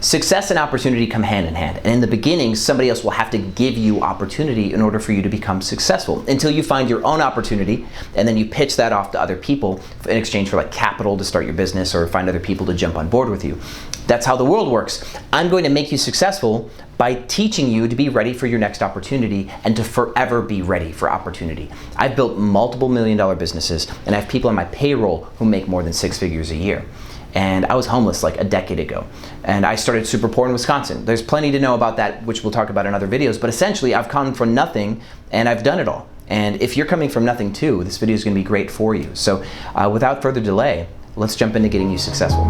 Success and opportunity come hand in hand, and in the beginning, somebody else will have to give you opportunity in order for you to become successful until you find your own opportunity, and then you pitch that off to other people in exchange for like capital to start your business or find other people to jump on board with you. That's how the world works. I'm going to make you successful by teaching you to be ready for your next opportunity and to forever be ready for opportunity. I've built multiple million-dollar businesses, and I have people on my payroll who make more than 6 figures a year. And I was homeless like a decade ago. And I started super poor in Wisconsin. There's plenty to know about that, which we'll talk about in other videos, but essentially I've come from nothing and I've done it all. And if you're coming from nothing too, this video is gonna be great for you. So without further delay, let's jump into getting you successful.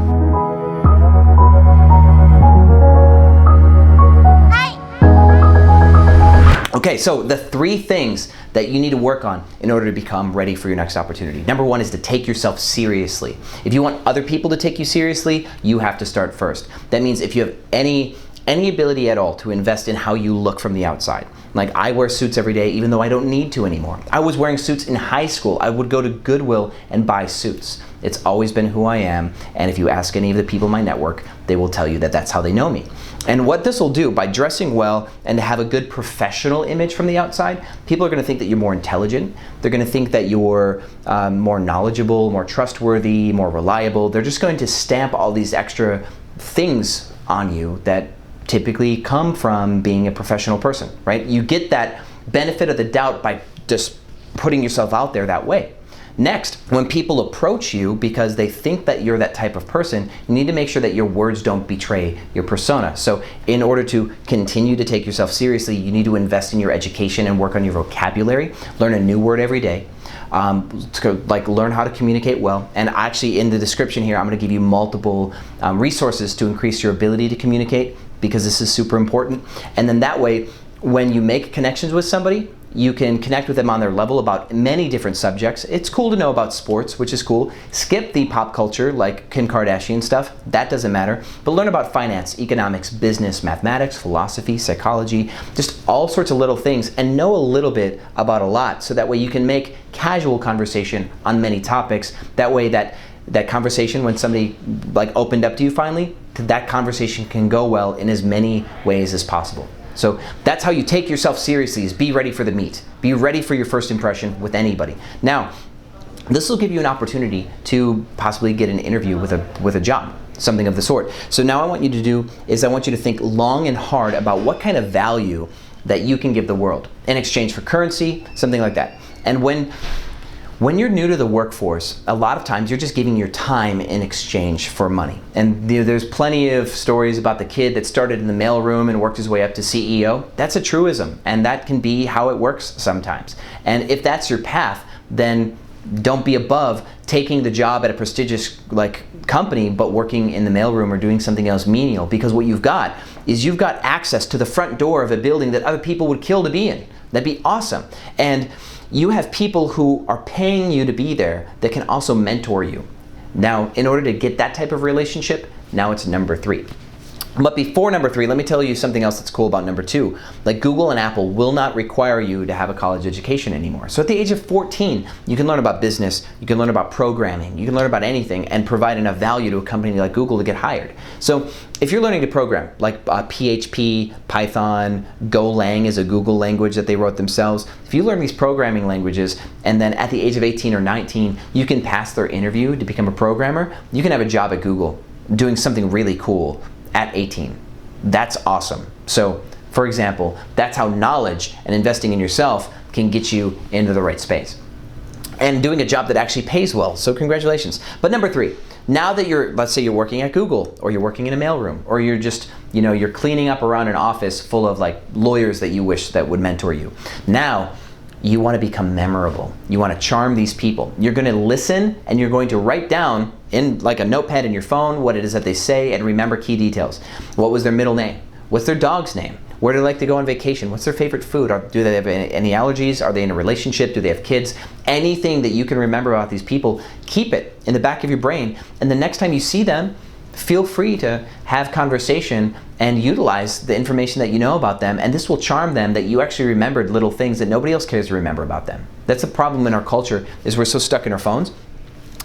Okay, so the 3 things that you need to work on in order to become ready for your next opportunity. Number 1 is to take yourself seriously. If you want other people to take you seriously, you have to start first. That means if you have any ability at all to invest in how you look from the outside. Like I wear suits every day even though I don't need to anymore. I was wearing suits in high school. I would go to Goodwill and buy suits. It's always been who I am, and if you ask any of the people in my network, they will tell you that that's how they know me. And what this will do, by dressing well and to have a good professional image from the outside, people are gonna think that you're more intelligent. They're gonna think that you're more knowledgeable, more trustworthy, more reliable. They're just going to stamp all these extra things on you that typically come from being a professional person, right? You get that benefit of the doubt by just putting yourself out there that way. Next, when people approach you because they think that you're that type of person, you need to make sure that your words don't betray your persona. So in order to continue to take yourself seriously, you need to invest in your education and work on your vocabulary, learn a new word every day, like learn how to communicate well. And actually in the description here, I'm gonna give you multiple resources to increase your ability to communicate, because this is super important. And then that way, when you make connections with somebody, you can connect with them on their level about many different subjects. It's cool to know about sports, which is cool. Skip the pop culture like Kim Kardashian stuff, that doesn't matter. But learn about finance, economics, business, mathematics, philosophy, psychology, just all sorts of little things, and know a little bit about a lot, so that way you can make casual conversation on many topics. That way that conversation, when somebody like opened up to you finally, that conversation can go well in as many ways as possible. So that's how you take yourself seriously, is be ready for the meet. Be ready for your first impression with anybody. Now, this will give you an opportunity to possibly get an interview with a job, something of the sort. So now I want you to do is I want you to think long and hard about what kind of value that you can give the world in exchange for currency, something like that. And when you're new to the workforce, a lot of times you're just giving your time in exchange for money. And there's plenty of stories about the kid that started in the mailroom and worked his way up to CEO. That's a truism, and that can be how it works sometimes. And if that's your path, then don't be above taking the job at a prestigious company but working in the mailroom or doing something else menial, because what you've got is you've got access to the front door of a building that other people would kill to be in. That'd be awesome. And you have people who are paying you to be there that can also mentor you. Now, in order to get that type of relationship, now it's number 3. But before number 3, let me tell you something else that's cool about number 2. Like Google and Apple will not require you to have a college education anymore. So at the age of 14, you can learn about business, you can learn about programming, you can learn about anything and provide enough value to a company like Google to get hired. So if you're learning to program, like PHP, Python, Golang is a Google language that they wrote themselves. If you learn these programming languages and then at the age of 18 or 19, you can pass their interview to become a programmer, you can have a job at Google doing something really cool at 18. That's awesome. So, for example, that's how knowledge and investing in yourself can get you into the right space. And doing a job that actually pays well, so congratulations. But number 3, now that let's say you're working at Google, or you're working in a mailroom, or you're just, you're cleaning up around an office full of like lawyers that you wish that would mentor you. Now, you want to become memorable. You want to charm these people. You're going to listen and you're going to write down in like a notepad in your phone what it is that they say and remember key details. What was their middle name? What's their dog's name? Where do they like to go on vacation? What's their favorite food? Do they have any allergies? Are they in a relationship? Do they have kids? Anything that you can remember about these people, keep it in the back of your brain. And the next time you see them, feel free to have conversation and utilize the information that you know about them, and this will charm them that you actually remembered little things that nobody else cares to remember about them. That's the problem in our culture, is we're so stuck in our phones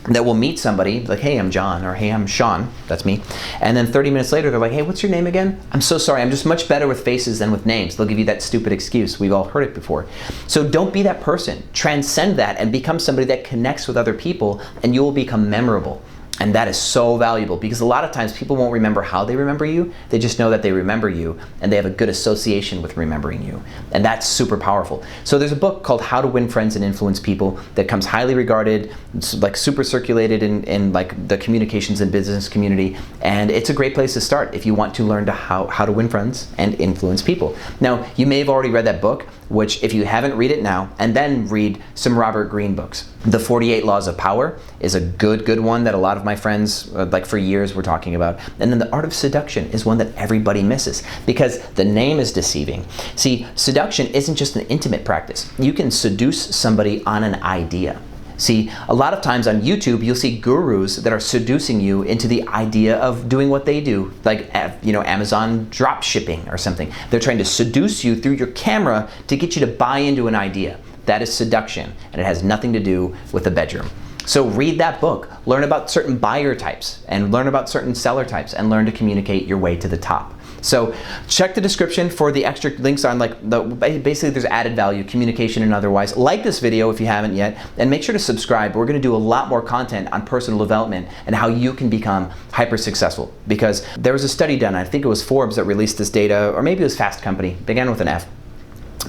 that will meet somebody like, hey, I'm John, or hey, I'm Sean, that's me. And then 30 minutes later, they're like, hey, what's your name again? I'm so sorry, I'm just much better with faces than with names. They'll give you that stupid excuse. We've all heard it before. So don't be that person. Transcend that and become somebody that connects with other people, and you will become memorable. And that is so valuable, because a lot of times people won't remember how they remember you. They just know that they remember you, and they have a good association with remembering you. And that's super powerful. So there's a book called How to Win Friends and Influence People that comes highly regarded, it's like super circulated in like the communications and business community. And it's a great place to start if you want to learn how to win friends and influence people. Now, you may have already read that book, which if you haven't, read it now, and then read some Robert Greene books. The 48 Laws of Power is a good one that a lot of my friends, like for years, were talking about. And then The Art of Seduction is one that everybody misses, because the name is deceiving. See, seduction isn't just an intimate practice. You can seduce somebody on an idea. See, a lot of times on YouTube, you'll see gurus that are seducing you into the idea of doing what they do, like, you know, Amazon drop shipping or something. They're trying to seduce you through your camera to get you to buy into an idea. That is seduction, and it has nothing to do with the bedroom. So read that book, learn about certain buyer types, and learn about certain seller types, and learn to communicate your way to the top. So check the description for the extra links on, like, basically there's added value, communication and otherwise. Like this video if you haven't yet, and make sure to subscribe. We're gonna do a lot more content on personal development and how you can become hyper successful. Because there was a study done, I think it was Forbes that released this data, or maybe it was Fast Company, began with an F.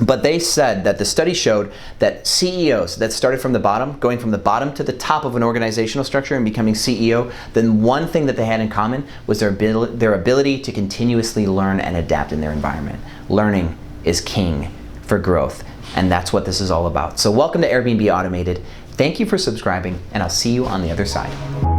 But they said that the study showed that CEOs that started from the bottom, going from the bottom to the top of an organizational structure and becoming CEO, then one thing that they had in common was their ability to continuously learn and adapt in their environment. Learning is king for growth, and that's what this is all about. So welcome to Airbnb Automated. Thank you for subscribing, and I'll see you on the other side.